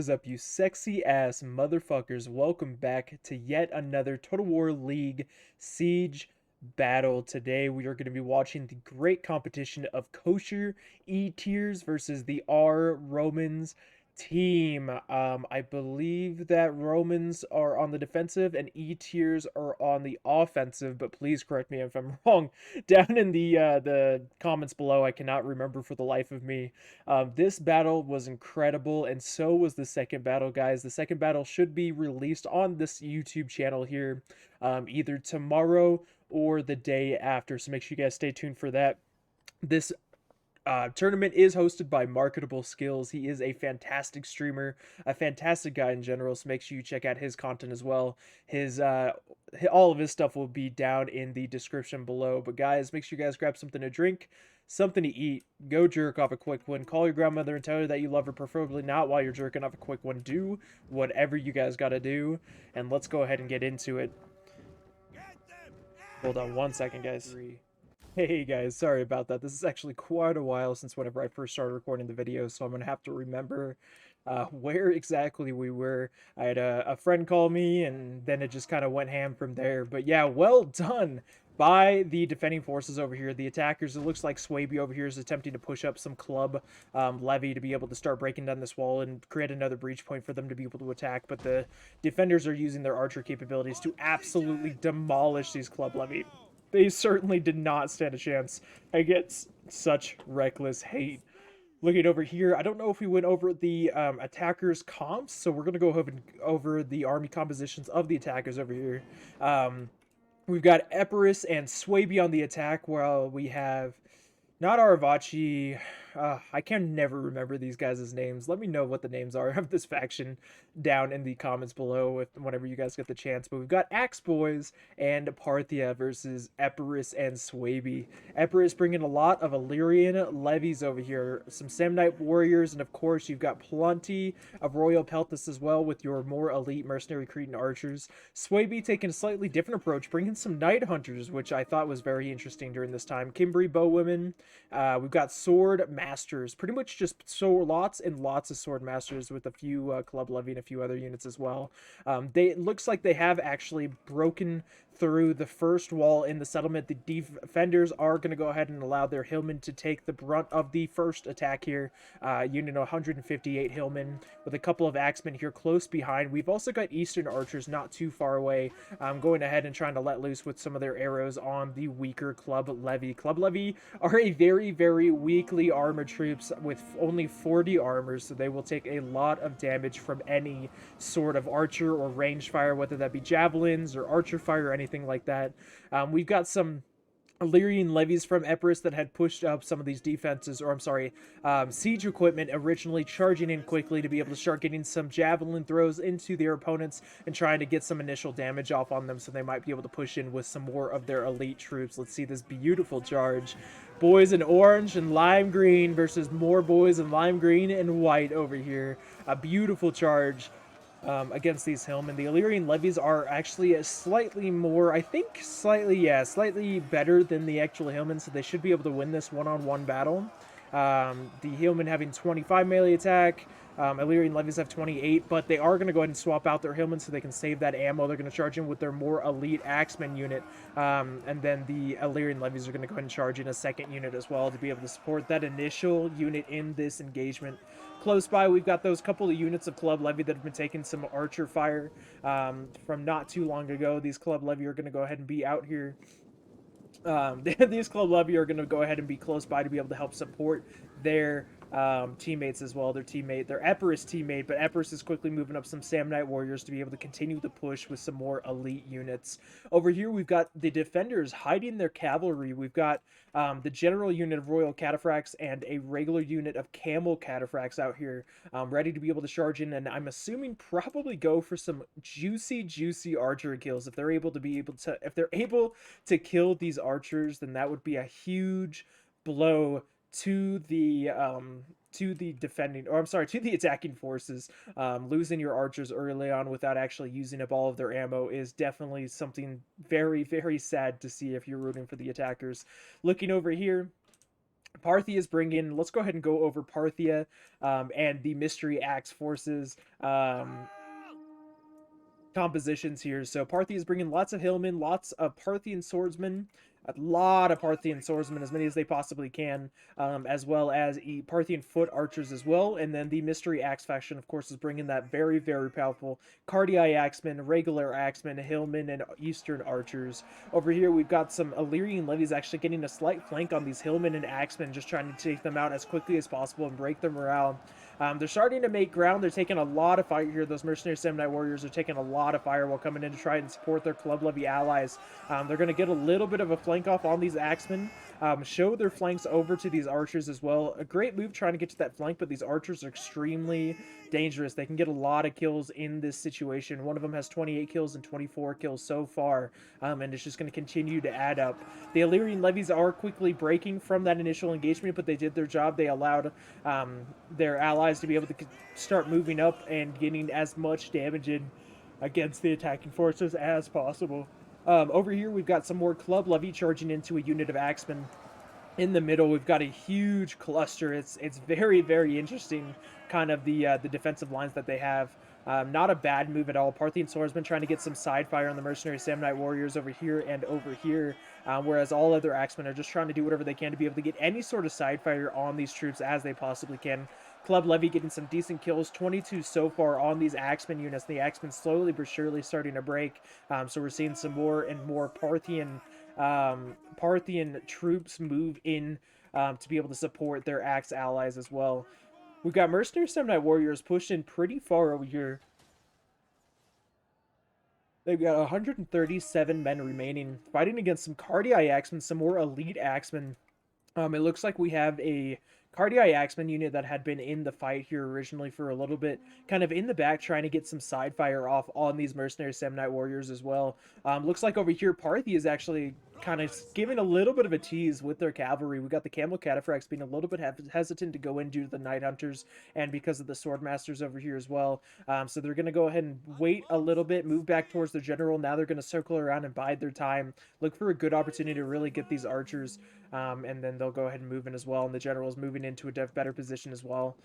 is up, you sexy ass motherfuckers? Welcome back to yet another Total War League Siege battle. Today we are going to be watching the great competition of Kosher E tiers versus the R Romans team. I believe that Romans are on the defensive and E tiers are on the offensive, but please correct me if I'm wrong down in the comments below. I cannot remember for the life of me. This battle was incredible, and so was the second battle, guys. The second battle should be released on this YouTube channel here either tomorrow or the day after, so make sure you guys stay tuned for that. This tournament is hosted by Marketable Skills. He is a fantastic streamer, a fantastic guy in general, so make sure you check out his content as well. His all of his stuff will be down in the description below. But guys, make sure you guys grab something to drink, something to eat, go jerk off a quick one, call your grandmother and tell her that you love her, preferably not while you're jerking off a quick one. Do whatever you guys gotta do, and let's go ahead and get into it. Hold on one second, guys. Hey guys, sorry about that. This is actually quite a while since whenever I first started recording the video, so I'm gonna have to remember where exactly we were. I had a friend call me, and then it just kind of went ham from there. But yeah, well done by the defending forces over here. The attackers, it looks like Suebi over here is attempting to push up some club levy to be able to start breaking down this wall and create another breach point for them to be able to attack. But the defenders are using their archer capabilities to absolutely demolish these club levy. They certainly did not stand a chance against such reckless hate. Looking over here, I don't know if we went over the attackers' comps, so we're going to go over the army compositions of the attackers over here. We've got Epirus and Suebi on the attack, while we have not Aravachi. I can never remember these guys' names. Let me know what the names are of this faction down in the comments below whenever you guys get the chance. But we've got Axe Boys and Parthia versus Epirus and Suebi. Epirus bringing a lot of Illyrian levies over here, some Samnite warriors, and of course you've got plenty of Royal Peltas as well with your more elite mercenary Cretan archers. Suebi taking a slightly different approach, bringing some Night Hunters, which I thought was very interesting during this time. Kimbri Bowwomen. We've got Sword Masters, pretty much just lots and lots of Sword Masters with a few Club Levy and a few other units as well. It looks like they have actually broken through the first wall in the settlement. The defenders are going to go ahead and allow their hillmen to take the brunt of the first attack here. Unit 158 hillmen with a couple of axemen here close behind. We've also got Eastern archers not too far away, going ahead and trying to let loose with some of their arrows on the weaker Club Levy. Club Levy are a very, very weakly armored troops with only 40 armor, so they will take a lot of damage from any sort of archer or ranged fire, whether that be javelins or archer fire or anything like that. We've got some Illyrian levies from Epirus that had pushed up some of these defenses, or I'm sorry, siege equipment, originally charging in quickly to be able to start getting some javelin throws into their opponents and trying to get some initial damage off on them, so they might be able to push in with some more of their elite troops. Let's see this beautiful charge. Boys in orange and lime green versus more boys in lime green and white over here. A beautiful charge against these hillmen. The Illyrian levies are actually slightly more, I think slightly better than the actual hillmen, so they should be able to win this one-on-one battle. The hillmen having 25 melee attack, Illyrian levies have 28, but they are going to go ahead and swap out their hillmen so they can save that ammo. They're going to charge in with their more elite axeman unit, and then the Illyrian levies are going to go ahead and charge in a second unit as well to be able to support that initial unit in this engagement. Close by, we've got those couple of units of Club Levy that have been taking some archer fire from not too long ago. These Club Levy are going to go ahead and be out here. These Club Levy are going to go ahead and be close by to be able to help support their teammates as well. Their Epirus teammate, but Epirus is quickly moving up some Samnite warriors to be able to continue the push with some more elite units. Over here, we've got the defenders hiding their cavalry. We've got the general unit of Royal Cataphracts and a regular unit of Camel Cataphracts out here, ready to be able to charge in, and I'm assuming probably go for some juicy archer kills. If they're able to kill these archers, then that would be a huge blow to the defending, or I'm sorry, to the attacking forces. Losing your archers early on without actually using up all of their ammo is definitely something very, very sad to see if you're rooting for the attackers. Looking over here, Parthia's bringing. Let's go ahead and go over Parthia and the Mystery Axe forces. Compositions here. So Parthian is bringing lots of hillmen, lots of Parthian swordsmen, a lot of Parthian swordsmen, as many as they possibly can, as well as Parthian foot archers as well. And then the Mystery Axe faction, of course, is bringing that very, very powerful Cardii Axemen, regular Axemen, hillmen, and Eastern archers. Over here, we've got some Illyrian levies actually getting a slight flank on these hillmen and axemen, just trying to take them out as quickly as possible and break their morale. They're starting to make ground. They're taking a lot of fire here. Those mercenary Samnite warriors are taking a lot of fire while coming in to try and support their club levy allies. They're going to get a little bit of a flank off on these axemen. Show their flanks over to these archers as well. A great move trying to get to that flank, but these archers are extremely dangerous. They can get a lot of kills in this situation. One of them has 28 kills and 24 kills so far, and it's just going to continue to add up. The Illyrian levies are quickly breaking from that initial engagement, but they did their job. They allowed their allies to be able to start moving up and getting as much damage in against the attacking forces as possible. Over here, we've got some more club levy charging into a unit of axemen. In the middle, we've got a huge cluster. It's very, very interesting, kind of the defensive lines that they have. Not a bad move at all. Parthian swordsmen trying to get some side fire on the mercenary Samnite warriors over here and over here, whereas all other axemen are just trying to do whatever they can to be able to get any sort of side fire on these troops as they possibly can. Club Levy getting some decent kills, 22 so far on these axemen units. The axemen slowly but surely starting to break, so we're seeing some more and more Parthian troops move in to be able to support their axe allies as well. We've got mercenary Samnite warriors pushed in pretty far over here. They've got 137 men remaining, fighting against some Cardii axemen, some more elite axemen. It looks like we have a Cardii Axeman unit that had been in the fight here originally for a little bit, kind of in the back trying to get some side fire off on these mercenary Samnite warriors as well. Looks like over here Parthi is actually kind of giving a little bit of a tease with their cavalry. We got the Camel Cataphracts being a little bit hesitant to go in due to the Night Hunters and because of the Swordmasters over here as well. So they're going to go ahead and wait a little bit, move back towards the general. Now they're going to circle around and bide their time, look for a good opportunity to really get these archers, and then they'll go ahead and move in as well. And the general's moving into a better position as well.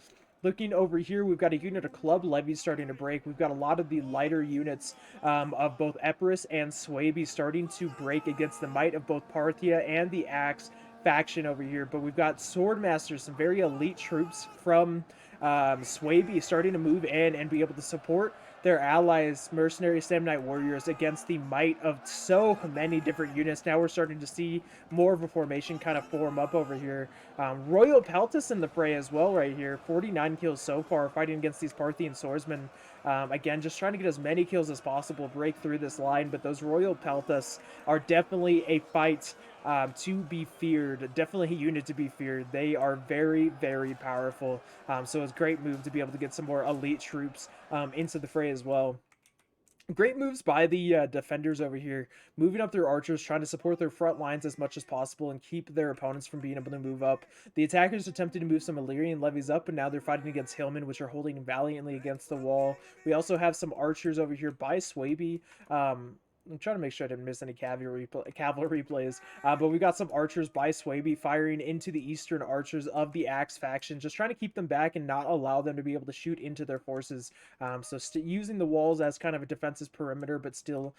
Looking over here, we've got a unit of club levies starting to break. We've got a lot of the lighter units of both Epirus and Suebi starting to break against the might of both Parthia and the Axe faction over here. But we've got Swordmasters, some very elite troops from Suebi starting to move in and be able to support their allies, mercenary Samnite warriors, against the might of so many different units. Now we're starting to see more of a formation kind of form up over here. Royal Peltus in the fray as well right here. 49 kills so far, fighting against these Parthian swordsmen. Again, just trying to get as many kills as possible, break through this line, but those Royal Peltus are definitely a fight to be feared. Definitely a unit to be feared. They are very, very powerful. So it's a great move to be able to get some more elite troops into the fray as well. Great moves by the defenders over here, moving up their archers, trying to support their front lines as much as possible and keep their opponents from being able to move up. The attackers attempted to move some Illyrian levies up, and now they're fighting against hillmen, which are holding valiantly against the wall. We also have some archers over here by Suebi. I'm trying to make sure I didn't miss any cavalry plays. But we got some archers by Suebi firing into the eastern archers of the Axe faction, just trying to keep them back and not allow them to be able to shoot into their forces. So using the walls as kind of a defensive perimeter, but still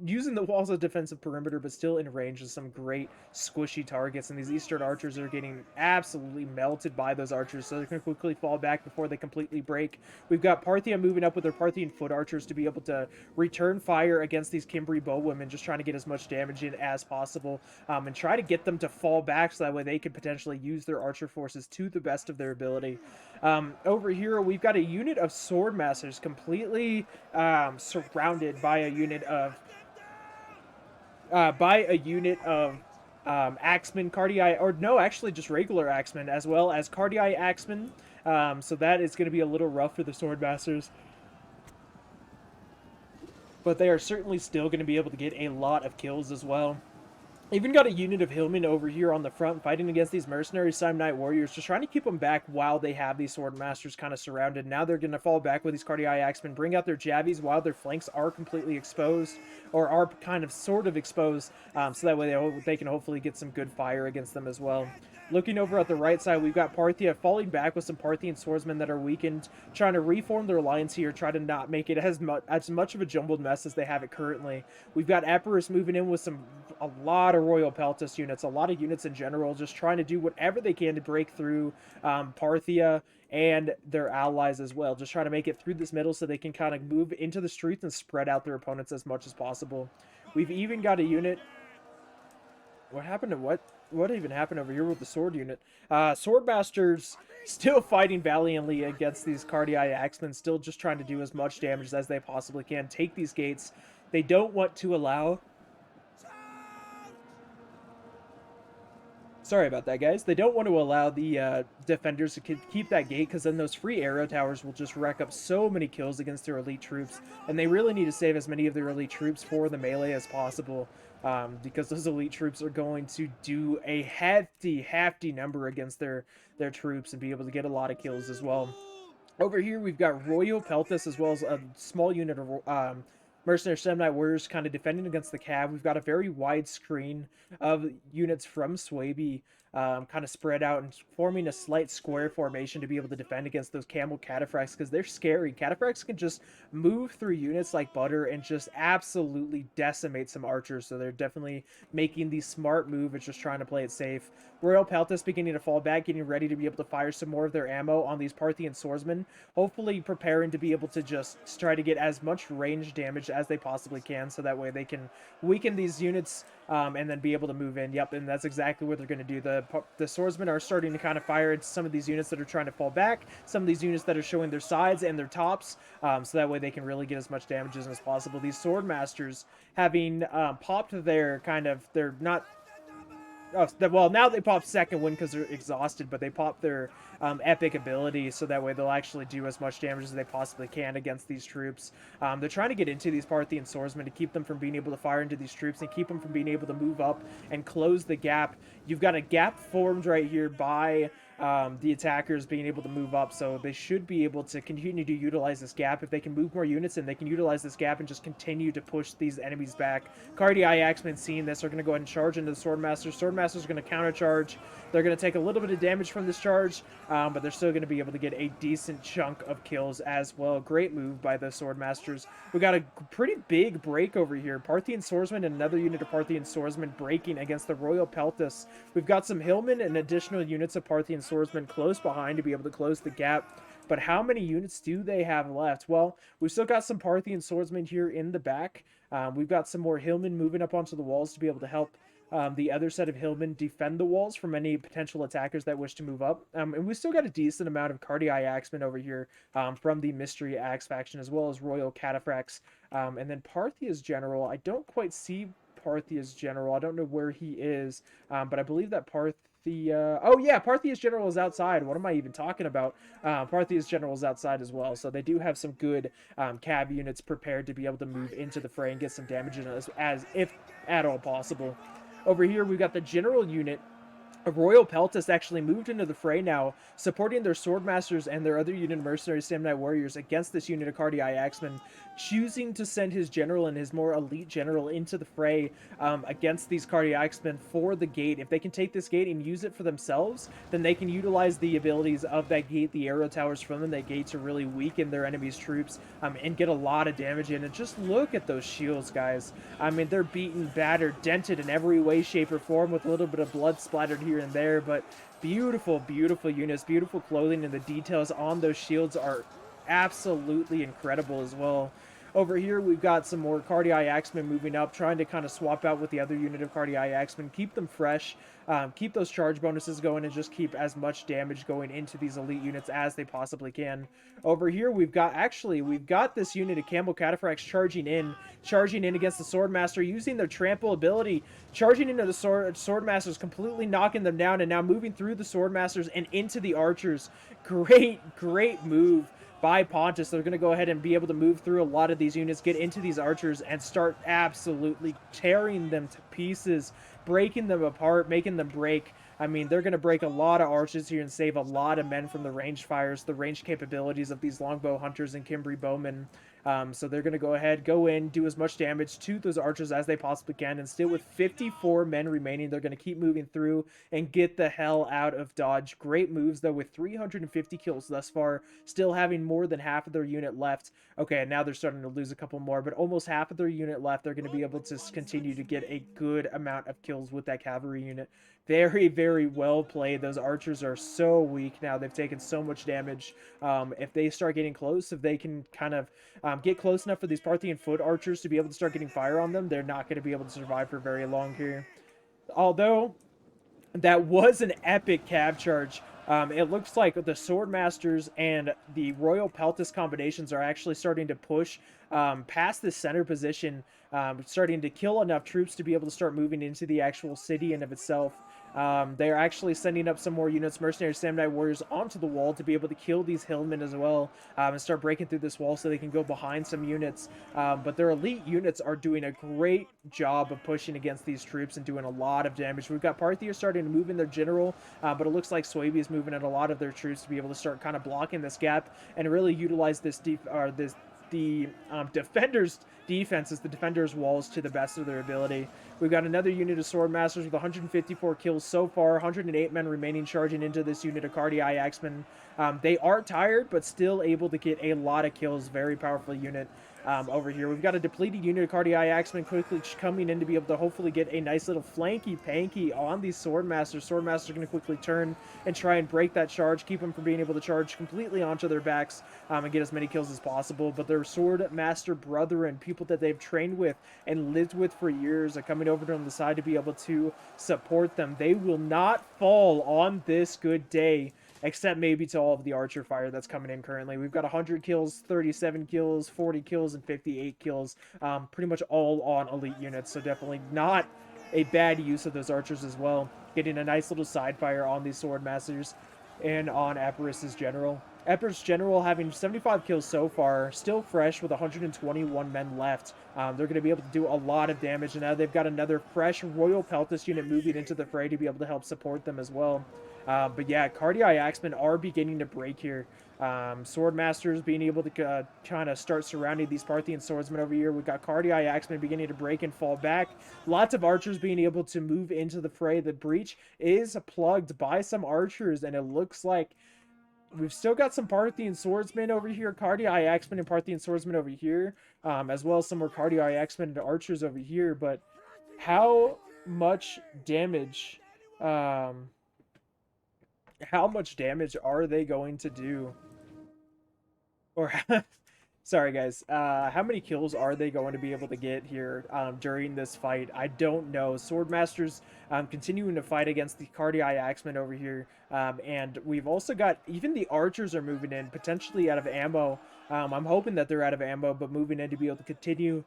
using the walls as defensive perimeter, but still in range of some great squishy targets. And these eastern archers are getting absolutely melted by those archers, so they're going to quickly fall back before they completely break. We've got Parthia moving up with their Parthian foot archers to be able to return fire against these Cimbri bowwomen, just trying to get as much damage in as possible, and try to get them to fall back so that way they could potentially use their archer forces to the best of their ability. Over here, we've got a unit of Swordmasters completely surrounded by a unit of Axemen, Cardii, or no, actually just regular Axemen, as well as Cardii Axemen. So that is going to be a little rough for the Swordmasters. But they are certainly still going to be able to get a lot of kills as well. Even got a unit of Hillmen over here on the front fighting against these mercenary Time Knight warriors, just trying to keep them back while they have these sword masters kind of surrounded. Now they're going to fall back with these Cardi Axemen, bring out their Javies while their flanks are completely exposed, or are kind of sort of exposed, so that way they can hopefully get some good fire against them as well. Looking over at the right side, we've got Parthia falling back with some Parthian swordsmen that are weakened, trying to reform their alliance here, try to not make it as much of a jumbled mess as they have it currently. We've got Epirus moving in with a lot of Royal Peltis units, a lot of units in general, just trying to do whatever they can to break through Parthia and their allies as well. Just trying to make it through this middle so they can kind of move into the streets and spread out their opponents as much as possible. We've even got a unit. What happened to what even happened over here with the sword unit? Swordmasters still fighting valiantly against these Cardii Axemen, still just trying to do as much damage as they possibly can. Take these gates. They don't want to allow... Sorry about that, guys. They don't want to allow the defenders to keep that gate, because then those free arrow towers will just rack up so many kills against their elite troops, and they really need to save as many of their elite troops for the melee as possible, because those elite troops are going to do a hefty number against their troops and be able to get a lot of kills as well. Over here, we've got Royal Peltis as well as a small unit of mercenary Semnite warriors kind of defending against the Cav. We've got a very wide screen of units from Suebi kind of spread out and forming a slight square formation to be able to defend against those camel cataphracts, because they're scary. Cataphracts can just move through units like butter and just absolutely decimate some archers, so they're definitely making the smart move and just trying to play it safe. Royal Peltis beginning to fall back, getting ready to be able to fire some more of their ammo on these Parthian swordsmen, hopefully preparing to be able to just try to get as much range damage as they possibly can, so that way they can weaken these units and then be able to move in. Yep, and that's exactly what they're going to do. The swordsmen are starting to kind of fire into some of these units that are trying to fall back, some of these units that are showing their sides and their tops, so that way they can really get as much damage as possible. These sword masters having popped they're not... Oh, well, now they pop second wind because they're exhausted, but they pop their epic ability, so that way they'll actually do as much damage as they possibly can against these troops. They're trying to get into these Parthian swordsmen to keep them from being able to fire into these troops and keep them from being able to move up and close the gap. You've got a gap formed right here by the attackers being able to move up, so they should be able to continue to utilize this gap. If they can move more units in, they can utilize this gap and just continue to push these enemies back. Cardii Axemen seeing this are going to go ahead and charge into the Swordmasters. Swordmasters are going to countercharge. They're going to take a little bit of damage from this charge, but they're still going to be able to get a decent chunk of kills as well. Great move by the Swordmasters. We got a pretty big break over here. Parthian Swordsmen and another unit of Parthian Swordsmen breaking against the Royal Peltis. We've got some Hillmen and additional units of Parthian Swordsmen close behind to be able to close the gap. But how many units do they have left? Well, we've still got some Parthian Swordsmen here in the back. We've got some more Hillmen moving up onto the walls to be able to help the other set of Hillmen defend the walls from any potential attackers that wish to move up. And we've still got a decent amount of Cardii Axemen over here from the Mystery Axe faction, as well as Royal Cataphracts. And then Parthia's General, I don't quite see Parthia's General. I don't know where he is, but I believe that oh yeah, Parthia's General is outside. What am I even talking about? Parthia's General is outside as well, so they do have some good cav units prepared to be able to move into the fray and get some damage in as if at all possible. Over here, we've got the General unit. Royal Peltis actually moved into the fray now, supporting their Swordmasters and their other unit of mercenary Samurai warriors against this unit of Cardii Axemen, choosing to send his general and his more elite general into the fray against these Cardii Axemen for the gate. If they can take this gate and use it for themselves, then they can utilize the abilities of that gate, the arrow towers from that gate, to really weaken their enemy's troops and get a lot of damage in. And just look at those shields, guys. I mean, they're beaten, battered, dented in every way, shape, or form, with a little bit of blood splattered here and there, but beautiful units, beautiful clothing, and the details on those shields are absolutely incredible as well. Over here, we've got some more Cardii Axemen moving up, trying to kind of swap out with the other unit of Cardii Axemen, keep them fresh, keep those charge bonuses going, and just keep as much damage going into these elite units as they possibly can. Over here, we've got this unit of Camel Cataphracts charging in against the Swordmaster, using their trample ability, charging into the Swordmasters, completely knocking them down, and now moving through the Swordmasters and into the archers. Great move by Pontus. They're going to go ahead and be able to move through a lot of these units, get into these archers, and start absolutely tearing them to pieces, breaking them apart, making them break. I mean, they're going to break a lot of archers here and save a lot of men from the range fires, the range capabilities of these longbow hunters and Kimbri bowmen. So they're going to go ahead, go in, do as much damage to those archers as they possibly can, and still with 54 men remaining, they're going to keep moving through and get the hell out of Dodge. Great moves, though, with 350 kills thus far, still having more than half of their unit left. Okay, now they're starting to lose a couple more, but almost half of their unit left. They're going to be able to continue to get a good amount of kills with that cavalry unit. Very, very well played. Those archers are so weak now. They've taken so much damage. If they start getting close, if they can kind of get close enough for these Parthian foot archers to be able to start getting fire on them, they're not going to be able to survive for very long here. Although that was an epic cav charge. It looks like the Swordmasters and the Royal Peltis combinations are actually starting to push past the center position, starting to kill enough troops to be able to start moving into the actual city in of itself. They're actually sending up some more units, mercenary samurai warriors, onto the wall to be able to kill these hillmen as well, and start breaking through this wall so they can go behind some units. But their elite units are doing a great job of pushing against these troops and doing a lot of damage. We've got Parthia starting to move in their general, but it looks like Suebi is moving in a lot of their troops to be able to start kind of blocking this gap and really utilize this defenders' defenses, the defenders' walls, to the best of their ability. We've got another unit of Swordmasters with 154 kills so far, 108 men remaining charging into this unit of Cardii Axemen. They are tired, but still able to get a lot of kills. Very powerful unit. Over here, we've got a depleted unit of Cardii Axemen quickly coming in to be able to hopefully get a nice little flanky-panky on these Swordmasters. Swordmasters are going to quickly turn and try and break that charge, keep them from being able to charge completely onto their backs and get as many kills as possible. But their Swordmaster brethren, people that they've trained with and lived with for years, are coming over to the side to be able to support them. They will not fall on this good day, except maybe to all of the archer fire that's coming in currently. We've got 100 kills, 37 kills, 40 kills, and 58 kills, pretty much all on elite units, so definitely not a bad use of those archers as well. Getting a nice little side fire on these Swordmasters and on Epirus's general. Epirus general having 75 kills so far, still fresh with 121 men left. They're going to be able to do a lot of damage, and now they've got another fresh Royal Peltis unit moving into the fray to be able to help support them as well. But yeah, Cardii Axemen are beginning to break here. Swordmasters being able to kind of start surrounding these Parthian swordsmen over here. We've got Cardii Axemen beginning to break and fall back. Lots of archers being able to move into the fray. The breach is plugged by some archers, and it looks like we've still got some Parthian swordsmen over here, Cardii Axemen and Parthian swordsmen over here, as well as some more Cardii Axemen and archers over here. But how much damage... how much damage are they going to do? Or, sorry guys, how many kills are they going to be able to get here during this fight? I don't know. Swordmasters continuing to fight against the Cardii Axemen over here. And we've also got, even the archers are moving in, potentially out of ammo. I'm hoping that they're out of ammo, but moving in to be able to continue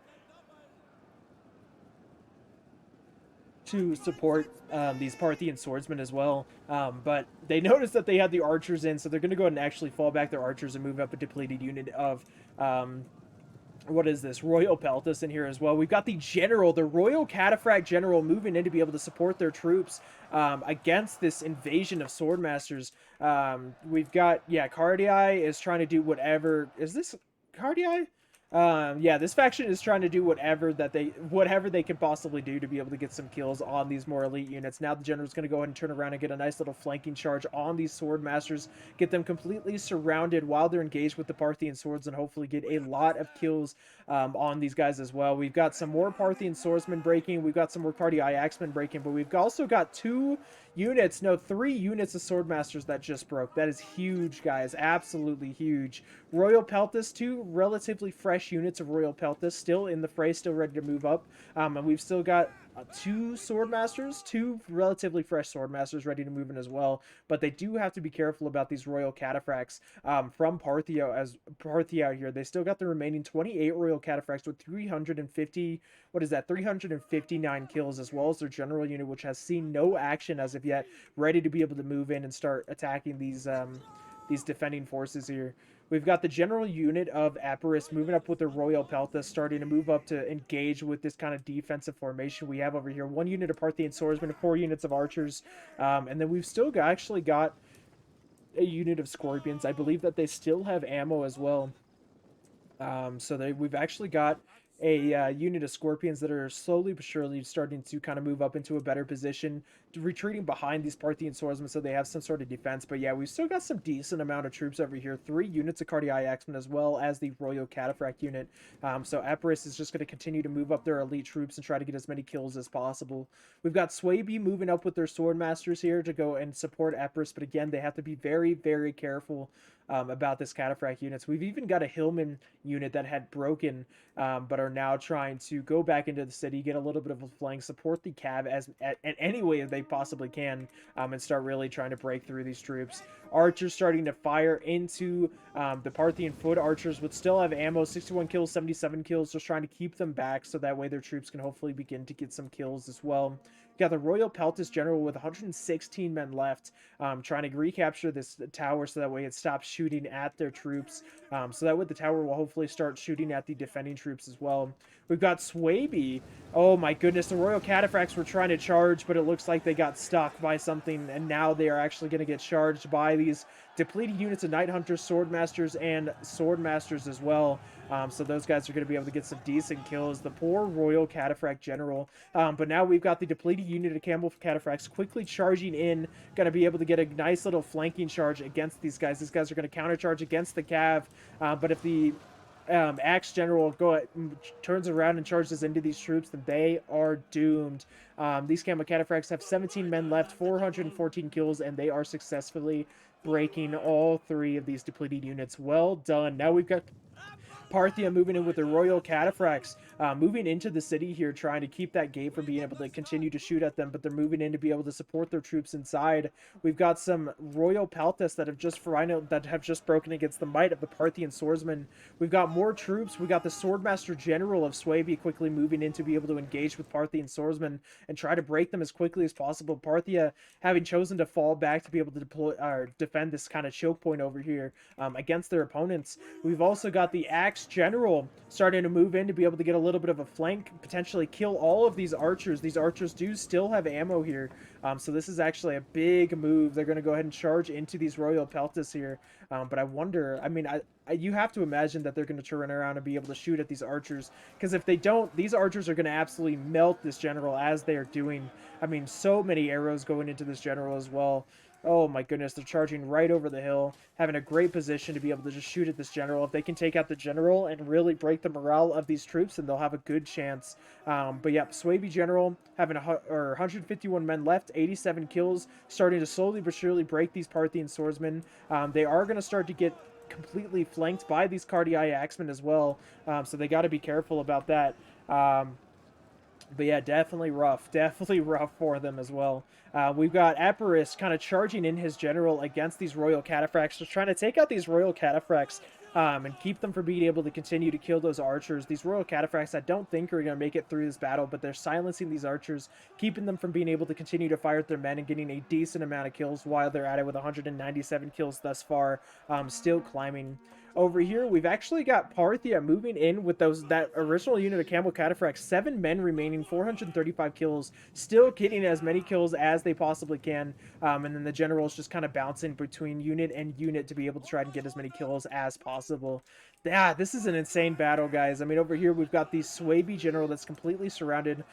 to support these Parthian swordsmen as well. But they noticed that they had the archers in, so they're going to go ahead and actually fall back their archers and move up a depleted unit of... what is this? Royal Peltis in here as well. We've got the general, the Royal Cataphract general, moving in to be able to support their troops against this invasion of Swordmasters. We've got, yeah, Cardii is trying to do whatever... Is this Cardii? Yeah, this faction is trying to do whatever they can possibly do to be able to get some kills on these more elite units. Now the general's going to go ahead and turn around and get a nice little flanking charge on these Swordmasters, get them completely surrounded while they're engaged with the Parthian swords, and hopefully get a lot of kills on these guys as well. We've got some more Parthian swordsmen breaking, we've got some more Cardii Axemen breaking, but we've also got three units of Swordmasters that just broke. That is huge, guys. Absolutely huge. Royal Peltis, two relatively fresh units of Royal Peltis still in the fray, still ready to move up. And we've still got two relatively fresh Swordmasters ready to move in as well. But they do have to be careful about these Royal Cataphracts from Parthia here. They still got the remaining 28 Royal Cataphracts with 359 kills, as well as their general unit, which has seen no action as of yet, ready to be able to move in and start attacking these defending forces here. We've got the general unit of Epirus moving up with the Royal Peltas, starting to move up to engage with this kind of defensive formation we have over here. 1 unit of Parthian swordsmen, 4 units of archers, and then we've still actually got a unit of scorpions. I believe that they still have ammo as well. We've actually got a unit of scorpions that are slowly but surely starting to kind of move up into a better position, retreating behind these Parthian swordsmen so they have some sort of defense. But yeah, we've still got some decent amount of troops over here. 3 units of Cardiac Axemen as well as the Royal Cataphract unit. So Epirus is just going to continue to move up their elite troops and try to get as many kills as possible. We've got Suebi moving up with their Swordmasters here to go and support Epirus, but again, they have to be very, very careful about this Cataphract units. We've even got a Hillman unit that had broken, but are now trying to go back into the city, get a little bit of a flank, support the Cav in any way they possibly can, and start really trying to break through these troops. Archers starting to fire into the Parthian foot archers, would still have ammo, 61 kills, 77 kills, just trying to keep them back so that way their troops can hopefully begin to get some kills as well. Got the Royal Peltas General with 116 men left, trying to recapture this tower so that way it stops shooting at their troops. So that way the tower will hopefully start shooting at the defending troops as well. We've got Suebi. Oh my goodness, the Royal Cataphracts were trying to charge, but it looks like they got stuck by something, and now they are actually going to get charged by these depleted units of Night Hunters, Swordmasters, and Swordmasters as well. So those guys are going to be able to get some decent kills. The poor Royal Cataphract General. But now we've got the depleted unit of Camel Cataphracts quickly charging in. Going to be able to get a nice little flanking charge against these guys. These guys are going to countercharge against the Cav. But if the Axe General turns around and charges into these troops, then they are doomed. These Camel Cataphracts have 17 men left, 414 kills, and they are successfully breaking all 3 of these depleted units. Well done. Now we've got Parthia moving in with the Royal Cataphracts, moving into the city here, trying to keep that gate from being able to continue to shoot at them, but they're moving in to be able to support their troops inside. We've got some Royal Peltas that have just broken against the might of the Parthian swordsmen. We've got more troops. We got the Swordmaster General of Suebi quickly moving in to be able to engage with Parthian swordsmen and try to break them as quickly as possible. Parthia having chosen to fall back to be able to deploy or defend this kind of choke point over here against their opponents. We've also got the Axe General starting to move in to be able to get a little bit of a flank, potentially kill all of these archers. These archers do still have ammo here, so this is actually a big move. They're going to go ahead and charge into these Royal Peltas here, but I wonder, I mean, you have to imagine that they're going to turn around and be able to shoot at these archers, because if they don't, these archers are going to absolutely melt this general as they are doing. I mean, so many arrows going into this general as well. Oh my goodness, they're charging right over the hill, having a great position to be able to just shoot at this general. If they can take out the general and really break the morale of these troops, then they'll have a good chance. But yeah, Suebi General having 151 men left, 87 kills, starting to slowly but surely break these Parthian swordsmen. They are going to start to get completely flanked by these Cardiac Axemen as well, so they got to be careful about that. But yeah, definitely rough for them as well. We've got Epirus kind of charging in his general against these Royal Cataphracts, just trying to take out these Royal Cataphracts and keep them from being able to continue to kill those archers. These Royal Cataphracts I don't think are going to make it through this battle, but they're silencing these archers, keeping them from being able to continue to fire at their men and getting a decent amount of kills while they're at it with 197 kills thus far, still climbing. Over here, we've actually got Parthia moving in with that original unit of Camel Cataphracts. 7 men remaining, 435 kills, still getting as many kills as they possibly can. And then the generals just kind of bouncing between unit and unit to be able to try and get as many kills as possible. Yeah, this is an insane battle, guys. I mean, over here, we've got the Suebi General that's completely surrounded,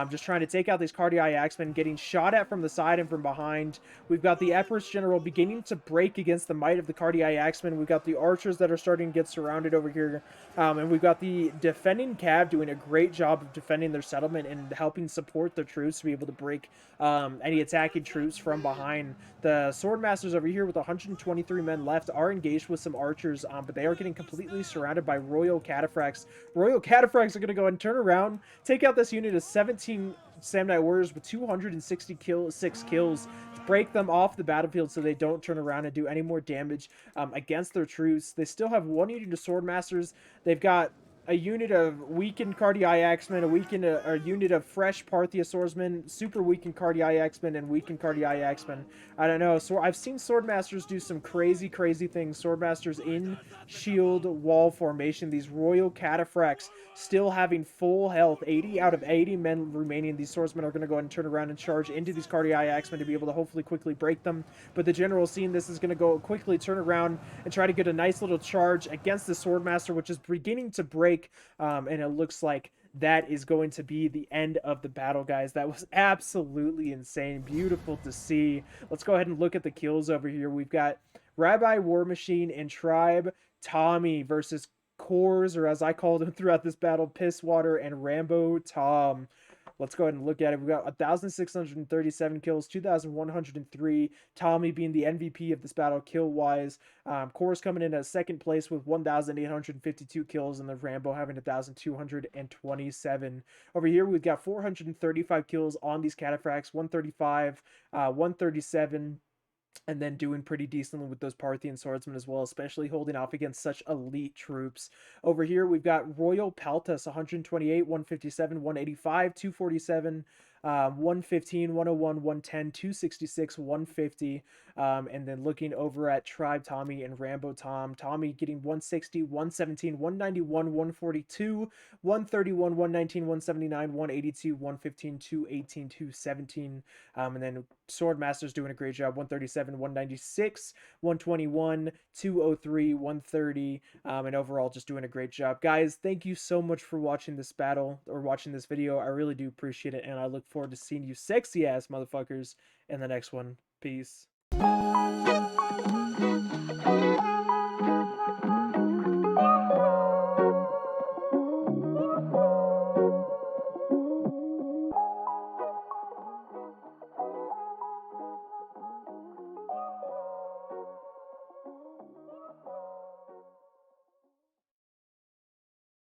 just trying to take out these Cardiac Axemen, getting shot at from the side and from behind. We've got the Epirus General beginning to break against the might of the Cardiac Axemen. We've got the archers that are starting to get surrounded over here. And we've got the defending Cav doing a great job of defending their settlement and helping support the troops to be able to break any attacking troops from behind. The Swordmasters over here with 123 men left are engaged with some archers, but they are getting completely surrounded by Royal Cataphracts. Royal Cataphracts are going to go ahead and turn around, take out this unit of 17 Samurai warriors with 266 kills, break them off the battlefield so they don't turn around and do any more damage against their troops. They still have 1 unit of Swordmasters. They've got a unit of weakened Cardiac Axemen, a unit of fresh Parthia Swordsmen, super weakened Cardiac Axemen, and weakened Cardiac Axemen. I don't know. So I've seen Swordmasters do some crazy, crazy things. Swordmasters in shield wall formation. These Royal Cataphracts still having full health. 80 out of 80 men remaining. These swordsmen are going to go ahead and turn around and charge into these Cardiac Axemen to be able to hopefully quickly break them. But the general seeing this is going to go quickly turn around and try to get a nice little charge against the Swordmaster, which is beginning to break. And it looks like that is going to be the end of the battle, guys. That was absolutely insane. Beautiful to see. Let's go ahead and look at the kills over here. We've got Rabbi War Machine and Tribe Tommy versus Cores, or as I called him throughout this battle, Pisswater and Rambo Tom. Let's go ahead and look at it. We've got 1,637 kills, 2,103. Tommy being the MVP of this battle kill-wise. Core's coming in at second place with 1,852 kills, and the Rambo having 1,227. Over here, we've got 435 kills on these Cataphracts, 135, 137, and then doing pretty decently with those Parthian swordsmen as well, especially holding off against such elite troops. Over here, we've got Royal Paltas, 128, 157, 185, 247, 115, 101, 110, 266, 150. And then looking over at Tribe Tommy and Rambo Tom. Tommy getting 160, 117, 191, 142, 131, 119, 179, 182, 115, 218, 217. And then Swordmaster's doing a great job. 137, 196, 121, 203, 130. And overall, just doing a great job. Guys, thank you so much for watching this battle or watching this video. I really do appreciate it. And I look forward to seeing you sexy ass motherfuckers in the next one. Peace.